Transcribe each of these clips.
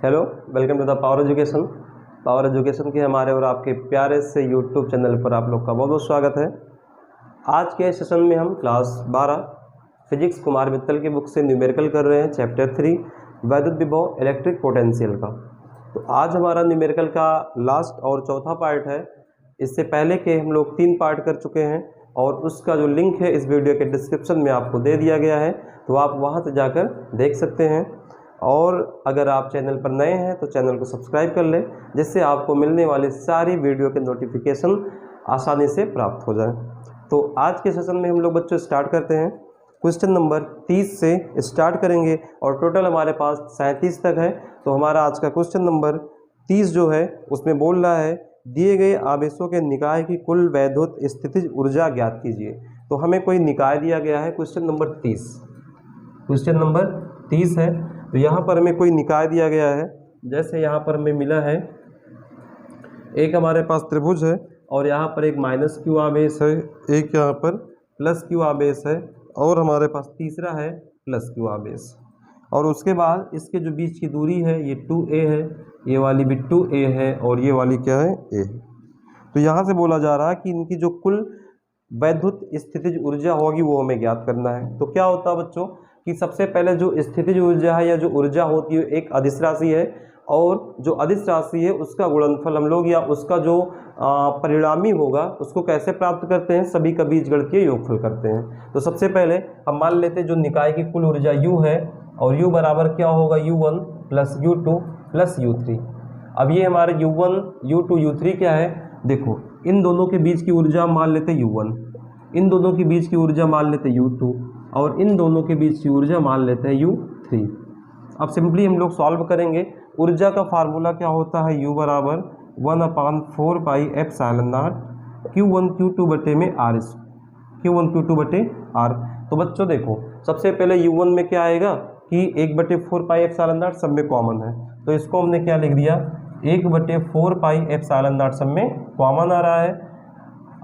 Hello, welcome to the power education. Power education के हमारे और आपके प्यारे से यूट्यूब चैनल पर आप लोग का बहुत बहुत स्वागत है। आज के सेशन में हम क्लास 12 फिजिक्स कुमार मित्तल की बुक से न्यूमेरिकल कर रहे हैं, चैप्टर 3 वैद्युत विभव इलेक्ट्रिक पोटेंशियल का। तो आज हमारा न्यूमेरिकल का लास्ट और चौथा पार्ट है। इससे पहले के हम लोग 3 पार्ट कर चुके हैं और उसका जो लिंक है इस वीडियो के डिस्क्रिप्शन में आपको दे दिया गया है, तो आप वहां से जाकर देख सकते हैं। और अगर आप चैनल पर नए हैं तो चैनल को सब्सक्राइब कर लें, जिससे आपको मिलने वाली सारी वीडियो के नोटिफिकेशन आसानी से प्राप्त हो जाए। तो आज के सेशन में हम लोग बच्चों स्टार्ट करते हैं। क्वेश्चन नंबर 30 से स्टार्ट करेंगे और टोटल हमारे पास 37 तक है। तो हमारा आज का क्वेश्चन नंबर 30 जो है उसमें बोल रहा है, दिए गए आवेशों के निकाय की कुल वैद्युत स्थितिज ऊर्जा ज्ञात कीजिए। तो हमें कोई निकाय दिया गया है, क्वेश्चन नंबर 30 है। तो यहाँ पर हमें कोई निकाय दिया गया है। जैसे यहाँ पर हमें मिला है, एक हमारे पास त्रिभुज है और यहाँ पर एक माइनस क्यू आवेश है, एक यहाँ पर प्लस क्यू आवेश है और हमारे पास तीसरा है प्लस क्यू आवेश। और उसके बाद इसके जो बीच की दूरी है ये 2a है, ये वाली भी 2a है और ये वाली क्या है, a है। तो यहाँ से बोला जा रहा है कि इनकी जो कुल वैद्युत स्थितिज ऊर्जा होगी वो हमें ज्ञात करना है। तो क्या होता है बच्चों कि सबसे पहले जो स्थितिज ऊर्जा है या जो ऊर्जा होती है एक अदिश राशि है, और जो अदिश राशि है उसका गुणनफल हम लोग या उसका जो परिणामी होगा उसको कैसे प्राप्त करते हैं, सभी का बीजगणितीय योगफल करते हैं। तो सबसे पहले हम मान लेते हैं जो निकाय की कुल ऊर्जा U है और U बराबर क्या होगा, U1 plus U2 plus U3। अब ये हमारे U1 U2 U3 क्या है, देखो इन दोनों के बीच की ऊर्जा मान लेते U1, इन दोनों के बीच की ऊर्जा मान लेते U2 और इन दोनों के बीच की ऊर्जा मान लेते हैं U3। अब सिंपली हम लोग सॉल्व करेंगे। ऊर्जा का फार्मूला क्या होता है, U बराबर 1/4 pi epsilon not Q1 Q2 बटे में R, Q1 Q2 बटे R। तो बच्चों देखो सबसे पहले U1 में क्या आएगा कि 1/4 पाई एप्सिलॉन नॉट सब में कॉमन है, तो इसको हमने क्या लिख दिया, 1/4 पाई एप्सिलॉन नॉट सब में कॉमन आ रहा है।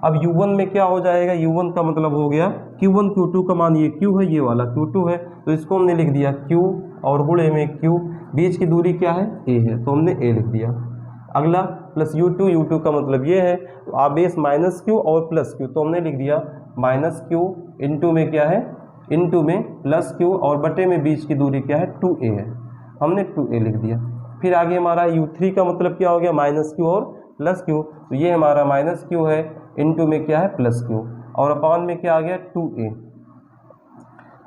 अब U1 में क्या हो जाएगा, U1 का मतलब हो गया Q1 Q2 का मान ये Q है, ये वाला Q2 है, तो इसको हमने लिख दिया Q और गुणे में Q, बीच की दूरी क्या है, A है, तो हमने A लिख दिया। अगला प्लस U2 का मतलब ये है, तो आवेश माइनस Q और प्लस Q, तो हमने लिख दिया माइनस Q, इंटू में क्या है, इंटू में प्लस Q और बटे में बीच की दूरी क्या है, 2A है, हमने 2A लिख दिया। फिर आगे हमारा U3 का मतलब क्या हो गया, माइनस Q और प्लस Q, तो ये हमारा माइनस Q है, इंटू में क्या है प्लस Q और अपॉन में क्या आ गया 2A।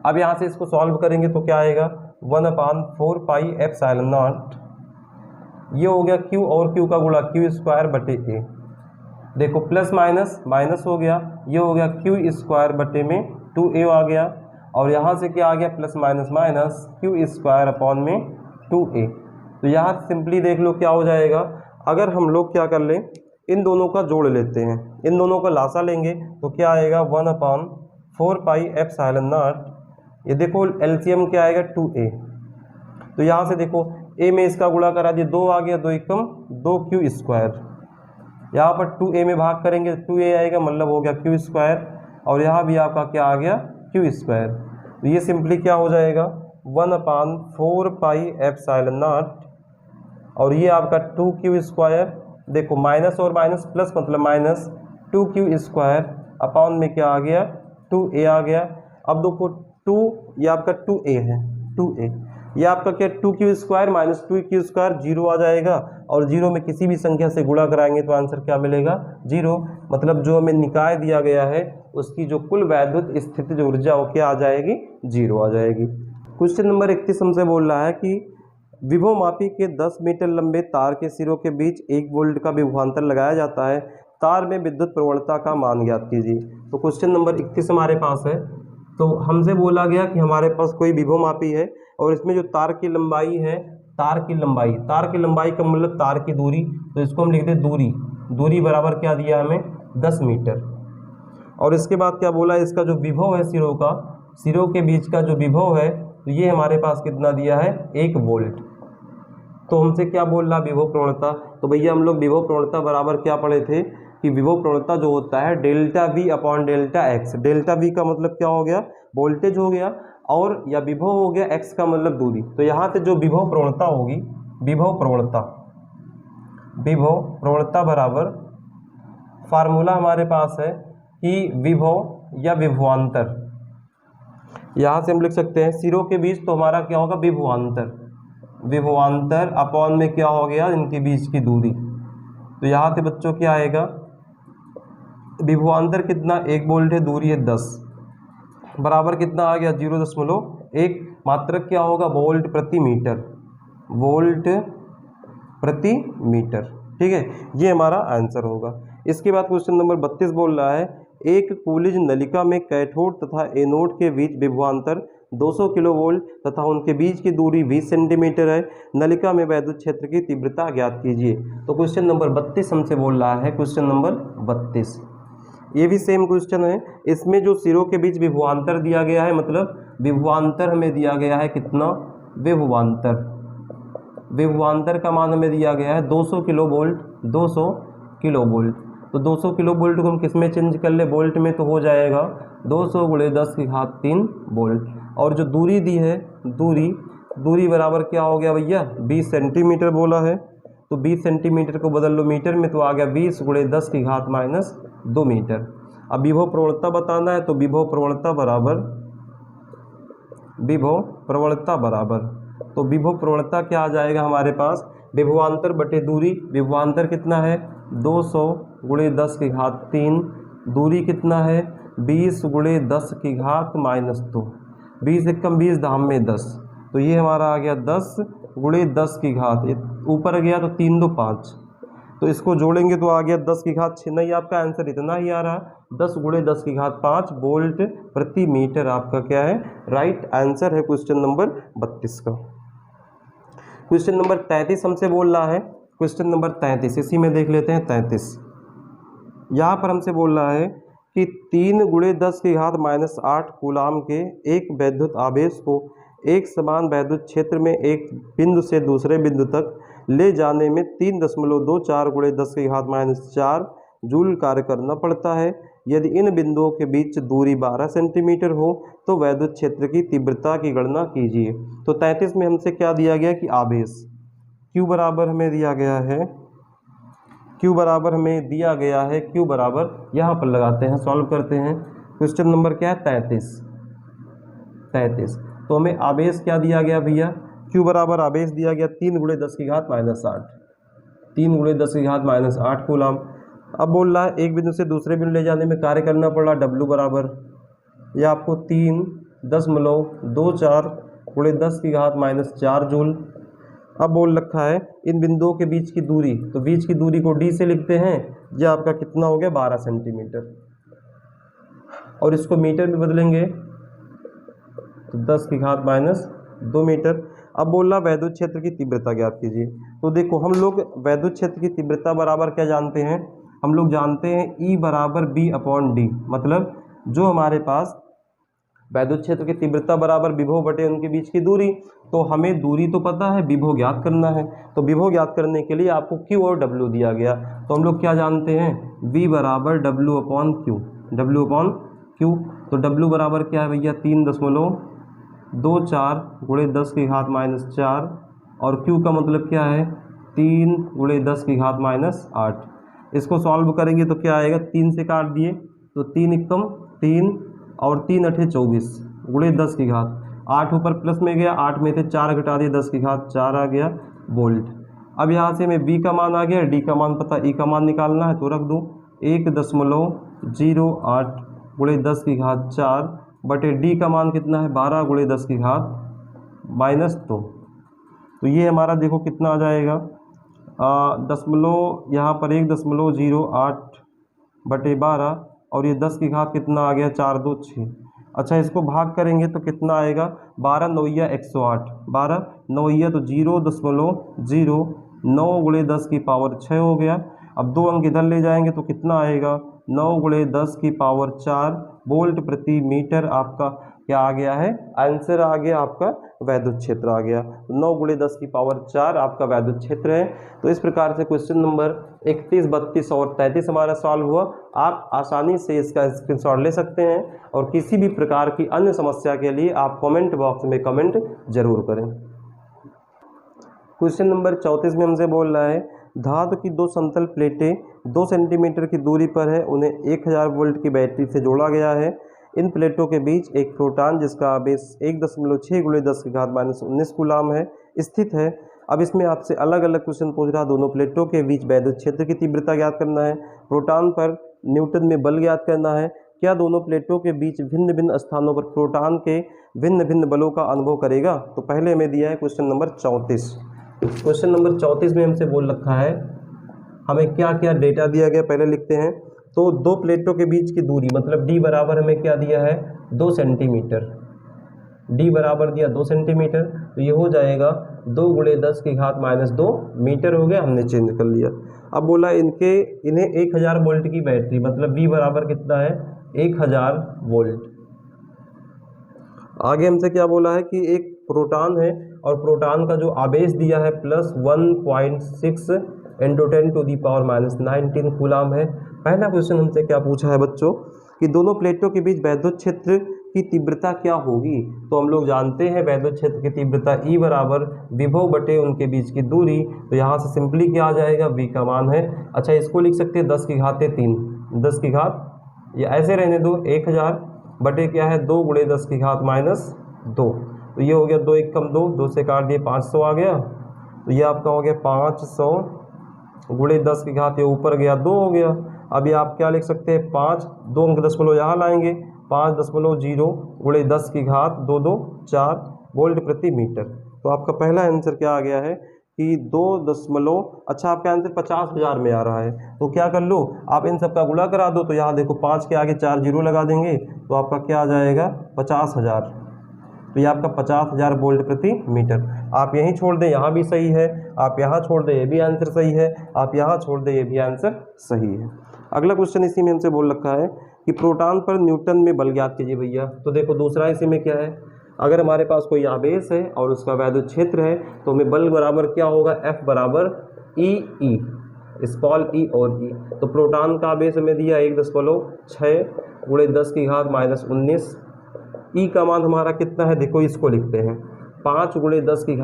अब यहाँ से इसको सॉल्व करेंगे तो क्या आएगा, 1/4 पाई एप्सिलॉन नॉट, ये हो गया Q और Q का गुणा Q स्क्वायर बटे A। देखो प्लस माइनस माइनस हो गया, ये हो गया Q स्क्वायर बटे में 2A आ गया, और यहाँ से क्या आ गया, plus minus minus Q square upon में 2A। तो यहाँ सिंपली देख लो क्या हो जाएगा, अगर हम लोग क्या कर लें, इन दोनों का जोड़ लेते हैं, इन दोनों का लासा लेंगे तो क्या आएगा, 1/4 पाई एप्सिलॉन नॉट, ये देखो एलसीएम क्या आएगा 2A। तो यहाँ से देखो A में इसका गुणा करा दिए, 2 आ गया, 2 एकम 2Q स्क्वायर, यहाँ पर 2A में भाग करेंगे 2A आएगा, मतलब हो गया Q स्क्वायर, और यहाँ भी आपका क्या आ गया, Q स्क्वायर। तो ये सिंपली क्या हो जाएगा, 1/4 पाई एप्सिलॉन नॉट, और ये आपका 2Q स्क्वायर, देखो माइनस और माइनस प्लस मतलब माइनस 2Q स्क्वायर अपॉन में क्या आ गया, 2A आ गया। अब देखो 2 ये आपका 2A है, 2A ये आपका क्या 2Q square minus 2Q square 0 आ जाएगा, और 0 में किसी भी संख्या से गुणा कराएंगे तो आंसर क्या मिलेगा, 0। मतलब जो हमें निकाय दिया गया है उसकी जो कुल वैद्युत स्थितिज ऊर्जा वो क्या आ जाएगी, 0 आ जाएगी। क्वेश्चन नंबर 31 हमसे बोल रहा है कि विभवमापी के 10 मीटर लंबे तार के सिरों के बीच 1 वोल्ट का विभवांतर लगाया जाता है, तार में विद्युत प्रवणता का मान ज्ञात कीजिए। तो क्वेश्चन नंबर 31 हमारे पास है। तो हमसे बोला गया कि हमारे पास कोई विभवमापी है और इसमें जो तार की लंबाई है, तार की लंबाई का मतलब तार की दूरी, तो इसको हम लिखते हैं दूरी बराबर क्या दिया हमें, 10 मीटर। और इसके बाद क्या बोला, इसका जो विभव है सिरों के बीच का जो विभव है, तो ये हमारे पास कितना दिया है, 1 वोल्ट। तो हमसे क्या बोल रहा, विभव प्रवणता। तो भैया हम लोग विभव प्रवणता बराबर क्या पढ़े थे कि विभव प्रवणता जो होता है delta V upon delta x. Delta V का मतलब क्या हो गया, वोल्टेज हो गया, और या विभव हो गया, एक्स का मतलब दूरी। तो यहाँ से जो विभव प्रवणता होगी विभव प्रवणता, विभव प्रवणता बराबर फार्मूला हमारे पास है कि विभव या विभवांतर, यहाँ से हम लिख सकते हैं सिरों के बीच तो हमारा क्या होगा विभवांतर, विभवांतर अपॉन में क्या हो गया इनके बीच की दूरी। तो यहाँ से बच्चों क्या आएगा, विभवांतर कितना 1 वोल्ट है, दूरी है 10, बराबर कितना आ गया 0.1 मात्रक क्या होगा वोल्ट प्रति मीटर, वोल्ट प्रति मीटर। ठीक है, ये हमारा आंसर होगा। इसके बाद क्वेश्चन नंबर 32 बोल रहा है एक कूलिज नलिका में कैथोड तथा एनोड के बीच विभवांतर 200 किलोवोल्ट तथा उनके बीच की दूरी 20 सेंटीमीटर है, नलिका में वैद्युत क्षेत्र की तीव्रता ज्ञात कीजिए। तो क्वेश्चन नंबर 32 हमसे बोल रहा है, क्वेश्चन नंबर 32 ये भी सेम क्वेश्चन है। इसमें जो सिरों के बीच विभवांतर दिया गया है, मतलब विभवांतर हमें दिया गया है कितना, विभवांतर, विभवांतर का मान हमें दिया गया है 200 किलोवोल्ट, 200 किलोवोल्ट। तो 200 किलोवोल्ट को हम किस में चेंज कर ले, वोल्ट में, तो हो जाएगा 200 × 10⁻³ वोल्ट। और जो दूरी दी है, दूरी बराबर क्या हो गया भैया 20 सेंटीमीटर बोला है, तो 20 सेंटीमीटर को बदल लो मीटर में, तो आ गया 20 × 10⁻² मीटर। अब विभव प्रवणता बताना है, तो विभव प्रवणता बराबर, विभव प्रवणता बराबर, तो विभव प्रवणता क्या आ जाएगा हमारे पास, विभवांतर बटे दूरी, विभवांतर कितना है 200 × 10⁻³ दूरी कितना है 20 × 10⁻², 20 एकम 20 धाम में 10, तो ये हमारा आ गया 10 × 10⁻, ऊपर गया तो 3 2 5, तो इसको जोड़ेंगे तो आ गया 10⁻6, नहीं आपका आंसर इतना ही आ रहा, 10 × 10⁻5 वोल्ट प्रति मीटर आपका क्या है राइट आंसर है क्वेश्चन नंबर 32 का। क्वेश्चन नंबर 33 हमसे बोल रहा है, क्वेश्चन नंबर 33 इसी में देख लेते हैं 33। यहाँ पर हमसे बोल रहा है कि 3 × 10⁻⁻8 कूलाम के एक वैद्युत आवेश को एक समान वैद्युत क्षेत्र में एक बिंदु से दूसरे बिंदु तक ले जाने में 3.24 × 10⁻⁴ जूल कार्य करना पड़ता है। यदि इन बिंदुओं के बीच दूरी 12 सेंटीमीटर हो तो वैद्युत क्षेत्र की तीव्रता की गणना कीजिए। तो 33 में हमसे क्या दिया गया कि आवेश Q बराबर हमें दिया गया है, Q बराबर हमें दिया गया है, Q बराबर यहाँ पर लगाते हैं, सॉल्व करते हैं। क्वेश्चन नंबर क्या है 33। तो हमें आवेश क्या दिया गया भैया, Q बराबर आवेश दिया गया 3 × 10⁻⁸, 3 × 10⁻⁸ कूलाम। अब बोल रहा है एक बिंदु से दूसरे बिंदु ले जाने में कार्य करना पड़ रहा W बराबर, या आपको 3.24 × 10⁻⁴ जूल। अब बोल रखा है इन बिंदुओं के बीच की दूरी, तो बीच की दूरी को D से लिखते हैं, यह आपका कितना हो गया 12 सेंटीमीटर, और इसको मीटर में बदलेंगे तो 10⁻² मीटर। अब बोल रहा वैद्युत क्षेत्र की तीव्रता ज्ञात कीजिए। तो देखो हम लोग वैद्युत क्षेत्र की तीव्रता बराबर क्या जानते हैं, हम लोग जानते हैं E बराबर B/D, मतलब जो हमारे पास वैद्युत क्षेत्र की तीव्रता बराबर विभव बटे उनके बीच की दूरी। तो हमें दूरी तो पता है, विभव ज्ञात करना है, तो विभव ज्ञात करने के लिए आपको Q और W दिया गया। तो हम लोग क्या जानते हैं V बराबर W/Q, W/Q। तो W बराबर क्या है भैया 3.24 × 10⁻⁴, और Q का मतलब क्या है 3 × 10⁻⁸। इसको सॉल्व करेंगे तो क्या आएगा, 3 से काट दिए तो 3 एकम 3 और 3 8 24 × 10⁻, 8 ऊपर प्लस में गया, 8 में से 4 घटा दिए 10⁻4 आ गया वोल्ट। अब यहाँ से हमें B का मान आ गया, D का मान पता, E का मान निकालना है, तो रख दूँ 1.08 × 10⁻4 बटे D का मान कितना है 12 × 10⁻⁻2। तो ये हमारा देखो कितना आ जाएगा, दशमलव यहाँ पर 1.08 बटे 12, और ये 10 की घात कितना आ गया 4 2 6। अच्छा इसको भाग करेंगे तो कितना आएगा, 12 9 108, 12 9 तो 0.09 × 10⁻6 हो गया। अब 2 अंक इधर ले जाएंगे तो कितना आएगा 9 × 10⁻4 वोल्ट प्रति मीटर आपका क्या आ गया है आंसर आ गया, आपका वैद्युत क्षेत्र आ गया। 9 × 10⁻4 आपका वैद्युत क्षेत्र है। तो इस प्रकार से क्वेश्चन नंबर 31, 32 और 33 हमारा सॉल्व हुआ। आप आसानी से इसका स्क्रीनशॉट ले सकते हैं, और किसी भी प्रकार की अन्य समस्या के लिए आप कमेंट बॉक्स में कमेंट जरूर करें। क्वेश्चन नंबर 34 में हमसे बोल रहा है धातु की दो समतल प्लेटें 2 सेंटीमीटर की दूरी पर है, उन्हें 1000 वोल्ट की बैटरी से जोड़ा गया है। इन प्लेटों के बीच एक प्रोटॉन जिसका आवेश 1.6 × 10⁻⁻19 कूलाम है स्थित है। अब इसमें आपसे अलग अलग क्वेश्चन पूछ रहा, दोनों प्लेटों के बीच वैद्युत क्षेत्र की तीव्रता ज्ञात करना है, प्रोटॉन पर न्यूटन में बल ज्ञात करना है, क्या दोनों प्लेटों के बीच भिन्न भिन्न स्थानों पर प्रोटॉन के भिन्न भिन्न बलों का अनुभव करेगा। तो पहले हमें दिया है क्वेश्चन नंबर 34। क्वेश्चन नंबर 34 में हमसे बोल रखा है हमें क्या क्या डेटा दिया गया, पहले लिखते हैं। तो दो प्लेटों के बीच की दूरी मतलब d बराबर हमें क्या दिया है 2 सेंटीमीटर, d बराबर दिया 2 सेंटीमीटर, तो ये हो जाएगा 2 × 10⁻2 मीटर हो गया, हमने चेंज कर लिया। अब बोला इन्हें 1000 वोल्ट की बैटरी मतलब V बराबर कितना है 1000 वोल्ट। आगे हमसे क्या बोला है कि एक प्रोटॉन है और प्रोटॉन का जो आवेश दिया है +1.6 × 10⁻⁻19 कूलाम है। पहला क्वेश्चन हमसे क्या पूछा है बच्चों कि दोनों प्लेटों के बीच वैद्युत क्षेत्र की तीव्रता क्या होगी। तो हम लोग जानते हैं वैद्युत क्षेत्र की तीव्रता E बराबर विभव बटे उनके बीच की दूरी, तो यहाँ से सिंपली क्या आ जाएगा V का मान है। अच्छा इसको लिख सकते हैं 10⁻3 10 की घात, या ऐसे रहने दो 1000 बटे क्या है 2 × 10⁻2, तो ये हो गया 2 × 1 = 2, 2 से काट दिए 500 आ गया, तो ये आपका हो गया 500 × 10 की घात, ये ऊपर गया 2 हो गया। अभी आप क्या लिख सकते हैं 5, 2 अंक दशमलव यहाँ लाएंगे 5.0 × 10 की घात 2 2 4 वोल्ट प्रति मीटर। तो आपका पहला आंसर क्या आ गया है कि 2 दशमलव, अच्छा आपका आंसर 50,000 में आ रहा है, तो क्या कर लो आप इन सब का गुणा करा दो, तो यहाँ देखो 5 के आगे 4 जीरो लगा देंगे, तो आपका क्या आ जाएगा 50,000, तो ये आपका 50,000 वोल्ट प्रति मीटर। आप यहीं छोड़ दें यहाँ भी सही है, आप यहाँ छोड़ दें ये भी आंसर सही है, आप यहाँ छोड़ दें ये भी आंसर सही है। अगला क्वेश्चन इसी में हमसे बोल रखा है कि प्रोटॉन पर न्यूटन में बल ज्ञात कीजिए भैया। तो देखो दूसरा इसी में क्या है, अगर हमारे पास कोई आवेश है और उसका वैद्युत क्षेत्र है तो हमें बल बराबर क्या होगा F बराबर E स्मॉल e और e। तो प्रोटॉन का आवेश हमें दिया 1.6 × 10⁻⁻19, ई का मान हमारा कितना है देखो इसको लिखते हैं 5 × 10⁴,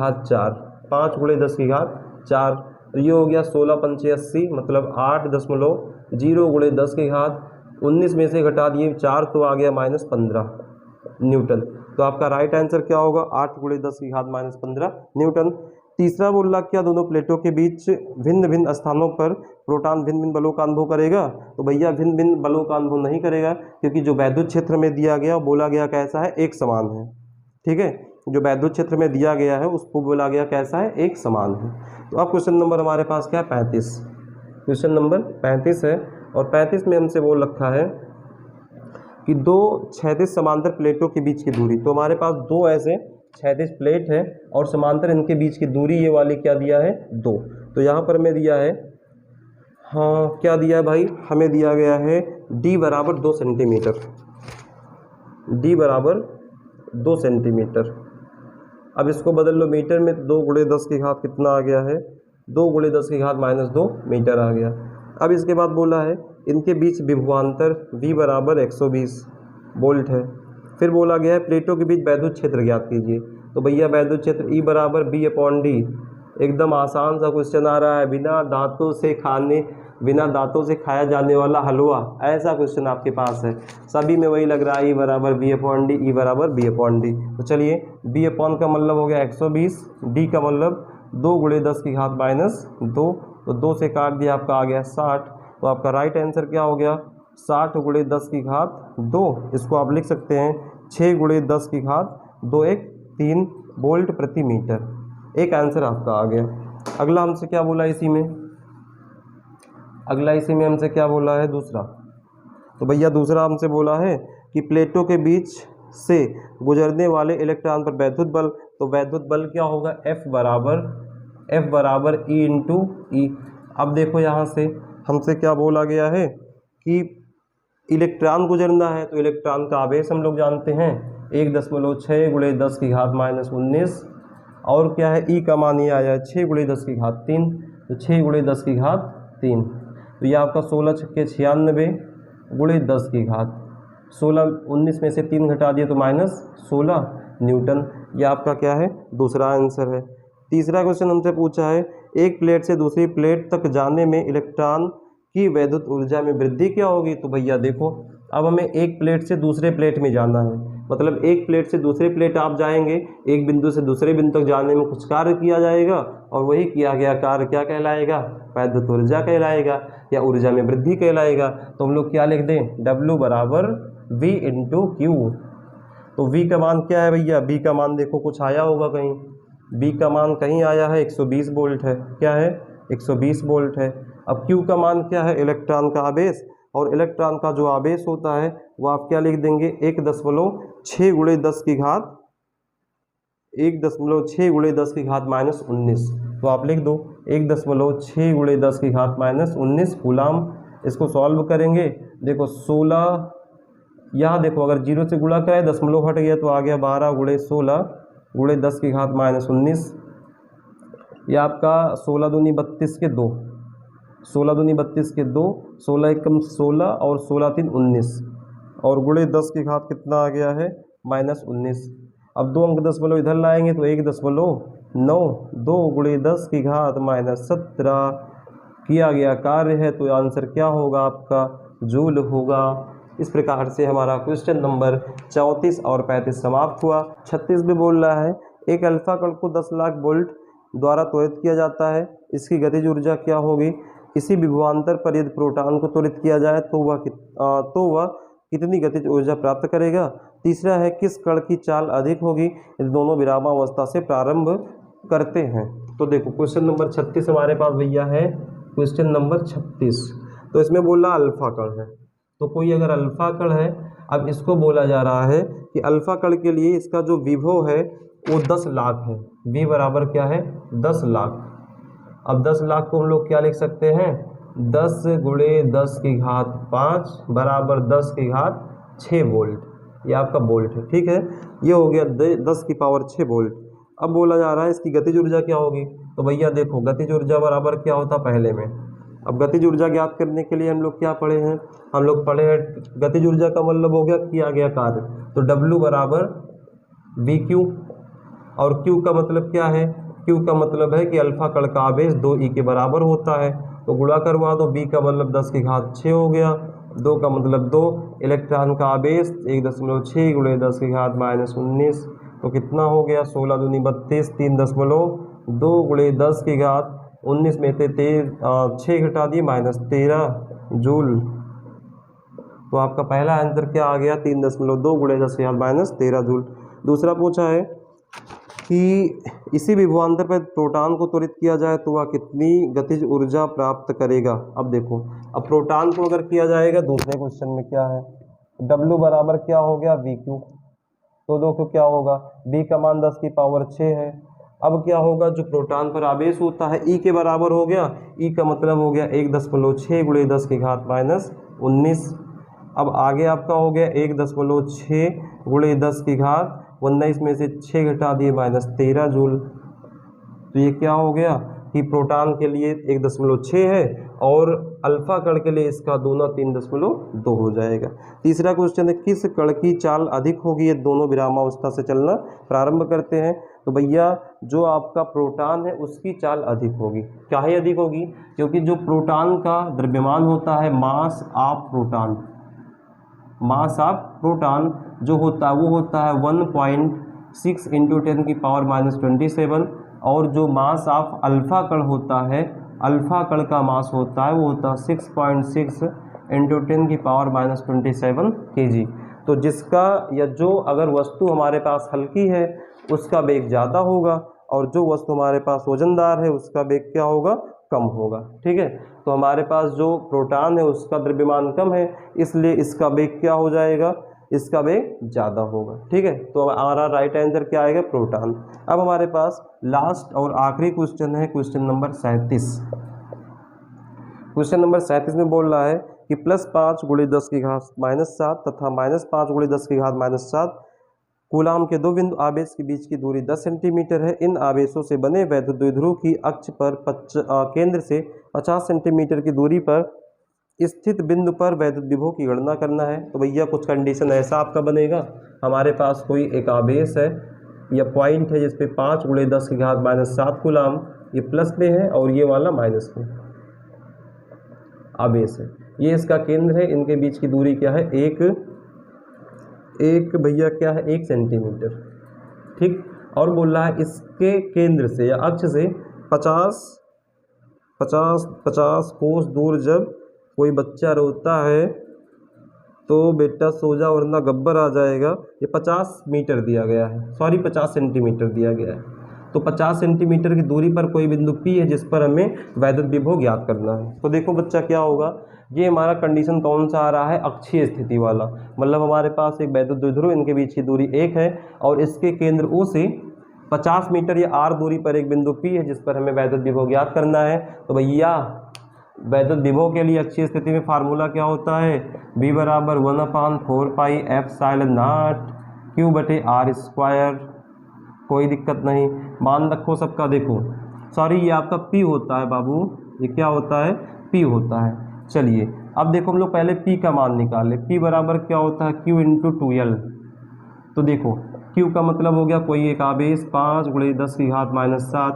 5 × 10⁴, तो ये हो गया 16 × 5 = 80 मतलब 8.0 × 10⁻19 में से घटा दिए 4 तो आ गया -15 न्यूटन। तो आपका राइट आंसर क्या होगा 8 × 10⁻15 न्यूटन। तीसरा बोल रहा क्या दोनों प्लेटों के बीच भिन्न भिन्न स्थानों पर प्रोटॉन भिन्न भिन्न बलों का अनुभव करेगा। तो भैया भिन्न भिन्न बलों का अनुभव नहीं करेगा, क्योंकि जो वैद्युत क्षेत्र में दिया गया बोला गया कैसा है एक समान है। ठीक है, जो वैद्युत क्षेत्र में दिया गया है उसको बोला गया कैसा है एक समान है। तो अब क्वेश्चन नंबर हमारे पास क्या है 35, क्वेश्चन नंबर 35 है, और 35 में हमसे बोल रखा है कि दो क्षैतिज समांतर प्लेटों के बीच की दूरी। तो हमारे पास दो ऐसे क्षैतिज प्लेट है और समांतर इनके बीच की दूरी ये वाली क्या दिया है 2। तो यहाँ पर हमें दिया है, हाँ क्या दिया है भाई, हमें दिया गया है d बराबर 2 सेंटीमीटर, d बराबर 2 सेंटीमीटर। अब इसको बदल लो मीटर में, 2 × 10⁻ कितना आ गया है 2 × 10⁻2 मीटर आ गया। अब इसके बाद बोला है इनके बीच विभवांतर V बराबर 120 वोल्ट है। फिर बोला गया है प्लेटों के बीच वैद्युत क्षेत्र ज्ञात कीजिए। तो भैया वैद्युत क्षेत्र E बराबर B/D, एकदम आसान सा क्वेश्चन आ रहा है, बिना दांतों से खाया जाने वाला हलवा, ऐसा क्वेश्चन आपके पास है। सभी में वही लग रहा है E बराबर B/D, E बराबर B/D। तो चलिए B का मतलब हो गया 120, D का मतलब 2 × 10⁻2, तो 2 से काट दिया आपका आ गया 60। तो आपका राइट आंसर क्या हो गया 60 × 10⁻2, इसको आप लिख सकते हैं 6 × 10⁻2 = 3 वोल्ट प्रति मीटर। एक आंसर आपका आ गया। अगला हमसे क्या बोला इसी में, अगला इसी में हमसे क्या बोला है दूसरा। तो भैया दूसरा हमसे बोला है कि प्लेटों के बीच से गुजरने वाले इलेक्ट्रॉन पर वैद्युत बल। तो वैद्युत बल क्या होगा F बराबर E × E। अब देखो यहाँ से हमसे क्या बोला गया है कि इलेक्ट्रॉन गुजरना है, तो इलेक्ट्रॉन का आवेश हम लोग जानते हैं 1.6 × 10⁻19, और क्या है ई का मान ये आया है 6 × 10⁻3, तो 6 × 10⁻3, तो ये आपका 16 × 6 = 96 × 10⁻, 16 19 में से 3 घटा दिए तो -16 न्यूटन। ये आपका क्या है दूसरा आंसर है। तीसरा क्वेश्चन हमसे पूछा है एक प्लेट से दूसरी प्लेट तक जाने में इलेक्ट्रॉन की वैद्युत ऊर्जा में वृद्धि क्या होगी। तो भैया देखो, अब हमें एक प्लेट से दूसरे प्लेट में जाना है, मतलब एक प्लेट से दूसरे प्लेट आप जाएंगे, एक बिंदु से दूसरे बिंदु तक जाने में कुछ कार्य किया जाएगा और वही किया गया कार्य क्या कहलाएगा, वैद्युत ऊर्जा कहलाएगा या ऊर्जा में वृद्धि कहलाएगा। तो हम लोग क्या लिख दें, W बराबर V इंटू क्यू। तो V का मान क्या है भैया, B का मान देखो कुछ आया होगा कहीं, B का मान कहीं आया है 120 वोल्ट है, क्या है 120 वोल्ट है। अब Q का मान क्या है, इलेक्ट्रॉन का आवेश, और इलेक्ट्रॉन का जो आवेश होता है वो आप क्या लिख देंगे 1.6 गुणे 10 की घात 1.6 गुणे 10 की घात -19। तो आप लिख दो 1.6 गुणे 10 की घात -19 कूलाम। इसको सॉल्व करेंगे, देखो 16, यहाँ देखो अगर 0 से गुणा करें दशमलव हट गया तो आ गया 12 गुणे 16 गुणे 10 की घात -19। यह आपका 16 दूनी 32 के 2, 16 दूनी 32 के 2, 16 एकम 16 और 16 तीन 19 और गुणे 10 की घात कितना आ गया है -19। अब 2 अंक दशमलव इधर लाएंगे तो 1.9, 2 गुणे 10 की घात -17 किया गया कार्य है, तो आंसर क्या होगा आपका जूल होगा। इस प्रकार से हमारा क्वेश्चन नंबर 34 और 35 समाप्त हुआ। 36 में बोल रहा है एक अल्फा कण को 10 लाख वोल्ट द्वारा त्वरित किया जाता है, इसकी गतिज ऊर्जा क्या होगी। इसी विभवांतर पर यदि प्रोटॉन को त्वरित किया जाए तो वह कितनी गतिज ऊर्जा प्राप्त करेगा। तीसरा है किस कण की चाल अधिक होगी यदि दोनों विरामावस्था से प्रारंभ करते हैं। तो देखो क्वेश्चन नंबर 36 हमारे पास भैया है, क्वेश्चन नंबर 36। तो इसमें बोल रहा अल्फा कण है, तो कोई अगर अल्फा कण है, अब इसको बोला जा रहा है कि अल्फा कण के लिए इसका जो विभव है वो 10 लाख है। V बराबर क्या है 10 लाख। अब 10 लाख को हम लोग क्या लिख सकते हैं, 10 गुणे 10 की घात 5 बराबर 10 की घात 6 वोल्ट, ये आपका वोल्ट है, ठीक है। ये हो गया 10 की पावर 6 वोल्ट। अब बोला जा रहा है इसकी गतिज ऊर्जा क्या होगी। तो भैया देखो गतिज ऊर्जा बराबर क्या होता पहले में। अब गतिज ऊर्जा ज्ञात करने के लिए हम लोग क्या पढ़े हैं, हम लोग पढ़े हैं गतिज ऊर्जा का मतलब हो गया किया गया कार्य। तो W बराबर VQ, और Q का मतलब क्या है, Q का मतलब है कि अल्फा कण का आवेश 2e के बराबर होता है। तो गुणा करवा दो, B का मतलब 10 की घात 6 हो गया, 2 का मतलब 2, इलेक्ट्रॉन का आवेश 1.6 गुणे 10 की घात -19, तो कितना हो गया 16 दूनी 32, 3.2 गुणे 10 की घात 19 में से 6 घटा दिए -13 जूल। तो आपका पहला आंसर क्या आ गया 3.2 गुणे 10 की घात -13 जूल। दूसरा पूछा है कि इसी विभवांतर पर प्रोटॉन को त्वरित किया जाए तो वह कितनी गतिज ऊर्जा प्राप्त करेगा। अब देखो, अब प्रोटॉन को अगर किया जाएगा दूसरे क्वेश्चन में क्या है, W बराबर क्या हो गया VQ। तो देखो क्या होगा, B का मान 10 की पावर 6 है। अब क्या होगा, जो प्रोटॉन पर आवेश होता है E के बराबर हो गया, E का मतलब हो गया 1.6 गुणे 10 की घात -19। अब आगे आपका हो गया 1.6 गुणे 10 की घात 19 में से 6 घटा दिए -13 जूल। तो ये क्या हो गया कि प्रोटॉन के लिए 1.6 है और अल्फा कण के लिए इसका दोनों 3.2 हो जाएगा। तीसरा क्वेश्चन है किस कण की चाल अधिक होगी ये दोनों विरामावस्था से चलना प्रारंभ करते हैं। तो भैया जो आपका प्रोटॉन है उसकी चाल अधिक होगी। क्या ही अधिक होगी, क्योंकि जो प्रोटॉन का द्रव्यमान होता है mass of proton, mass of proton जो होता है वो होता है 1.6 × 10 की पावर -27, और जो मास ऑफ अल्फा कण होता है, अल्फा कण का मास होता है वो होता है 6.6 × 10 की पावर -27 kg। तो जिसका या जो अगर वस्तु हमारे पास हल्की है उसका वेग ज़्यादा होगा, और जो वस्तु हमारे पास वजनदार है उसका वेग क्या होगा, कम होगा, ठीक है। तो हमारे पास जो प्रोटॉन है उसका द्रव्यमान कम है, इसलिए इसका वेग क्या हो जाएगा, इसका वेग ज़्यादा होगा, ठीक है। तो हमारा राइट आंसर क्या आएगा, प्रोटॉन। अब हमारे पास लास्ट और आखिरी क्वेश्चन है, क्वेश्चन नंबर 37। क्वेश्चन नंबर 37 में बोल रहा है कि +5 गुणे 10 की घात -7 तथा -5 गुणे 10 की घात -7 कूलाम के दो बिंदु आवेश के बीच की दूरी 10 सेंटीमीटर है। इन आवेशों से बने वैद्युत द्विध्रुव की अक्ष पर केंद्र से 50 सेंटीमीटर की दूरी पर स्थित बिंदु पर वैद्युत विभव की गणना करना है। तो भैया कुछ कंडीशन ऐसा आपका बनेगा, हमारे पास कोई एक आवेश है, या पॉइंट है जिस पे 5 × 10⁻⁷ कूलाम, ये प्लस में है और ये वाला माइनस में आवेश है। ये इसका केंद्र है, इनके बीच की दूरी क्या है, एक भैया क्या है 1 सेंटीमीटर, ठीक। और बोल रहा है इसके केंद्र से या अक्ष से 50 कोस दूर जब कोई बच्चा रोता है तो बेटा सो जा वरना गब्बर आ जाएगा। ये 50 मीटर दिया गया है, सॉरी 50 सेंटीमीटर दिया गया है। तो 50 सेंटीमीटर की दूरी पर कोई बिंदु P है जिस पर हमें वैद्युत विभव ज्ञात करना है। तो देखो बच्चा क्या होगा, ये हमारा कंडीशन कौन सा आ रहा है, अक्षीय स्थिति वाला। मतलब हमारे पास एक वैद्युत द्विध्रुव, इनके बीच की दूरी 1 है और इसके केंद्र O से 50 मीटर या r दूरी पर एक बिंदु P है जिस पर हमें वैद्युत विभव ज्ञात करना है। तो भैया वैद्युत विभव के लिए अक्षीय स्थिति में फार्मूला क्या होता है, V = 1/4πε0 Q/r²। कोई दिक्कत नहीं, मान रखो सबका। देखो सॉरी ये आपका P होता है बाबू, ये क्या होता है, P होता है। चलिए अब देखो हम लोग पहले P का मान निकाले। P बराबर क्या होता है, Q × 2L। तो देखो Q का मतलब हो गया कोई एक आवेश 5 × 10⁻⁷।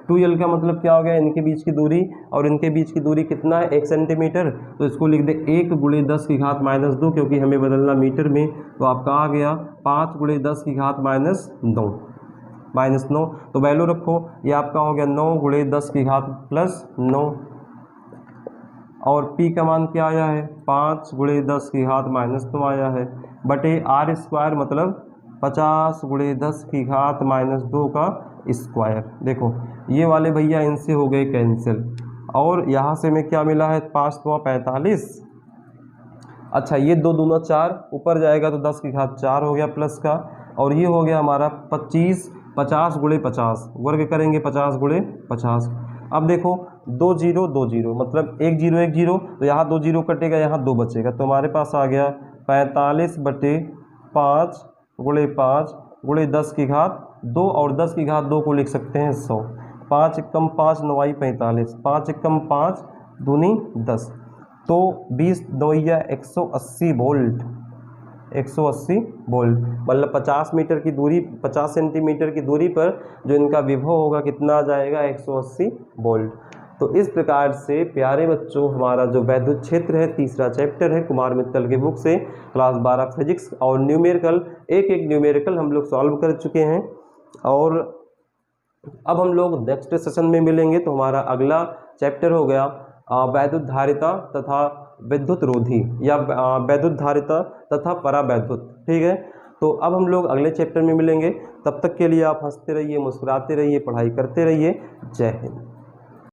2L का मतलब क्या हो गया, इनके बीच की दूरी, और इनके बीच की दूरी कितना है 1 सेंटीमीटर। तो इसको लिख दे 1 × 10⁻², क्योंकि हमें बदलना मीटर में। तो आपका आ गया 5 × 10⁻⁹ तो वैल्यू रखो, ये आपका हो गया 9 × 10⁻+9। और P का मान क्या आया है, 5 × 10⁻⁻9 आया है बटे r² मतलब 50 × 10⁻⁻² का स्क्वायर। देखो ये वाले भैया इनसे हो गए कैंसिल, और यहाँ से में क्या मिला है 5 × 45। अच्छा ये 2 दूना 4, ऊपर जाएगा तो 10⁻4 हो गया प्लस का, और ये हो गया हमारा 50 × 50, वर्ग करेंगे 50 × 50। अब देखो 2 0 2 0 मतलब 1 0 1 0, तो यहाँ 2 0 कटेगा, यहाँ 2 बचेगा। तो हमारे पास आ गया 45/5 × 5 × 10⁻2, और 10⁻2 को लिख सकते हैं 100। 5 × 5 = 9 × 45, 5 × 5 दूनी 10, तो 20 9 180 वोल्ट। 180 वोल्ट मतलब 50 मीटर की दूरी, 50 सेंटीमीटर की दूरी पर जो इनका विभव होगा कितना आ जाएगा, 180 वोल्ट। तो इस प्रकार से प्यारे बच्चों हमारा जो वैद्युत क्षेत्र है, तीसरा चैप्टर है कुमार मित्तल के बुक से, क्लास 12 फिजिक्स, और न्यूमेरिकल एक न्यूमेरिकल हम लोग सॉल्व कर चुके हैं। और अब हम लोग नेक्स्ट सेशन में मिलेंगे। तो हमारा अगला चैप्टर हो गया वैद्युत धारिता तथा विद्युत रोधी, या वैद्युत धारिता तथा परावैद्युत, ठीक है। तो अब हम लोग अगले चैप्टर में मिलेंगे। तब तक के लिए आप हंसते रहिए, मुस्कुराते रहिए, पढ़ाई करते रहिए। जय हिंद।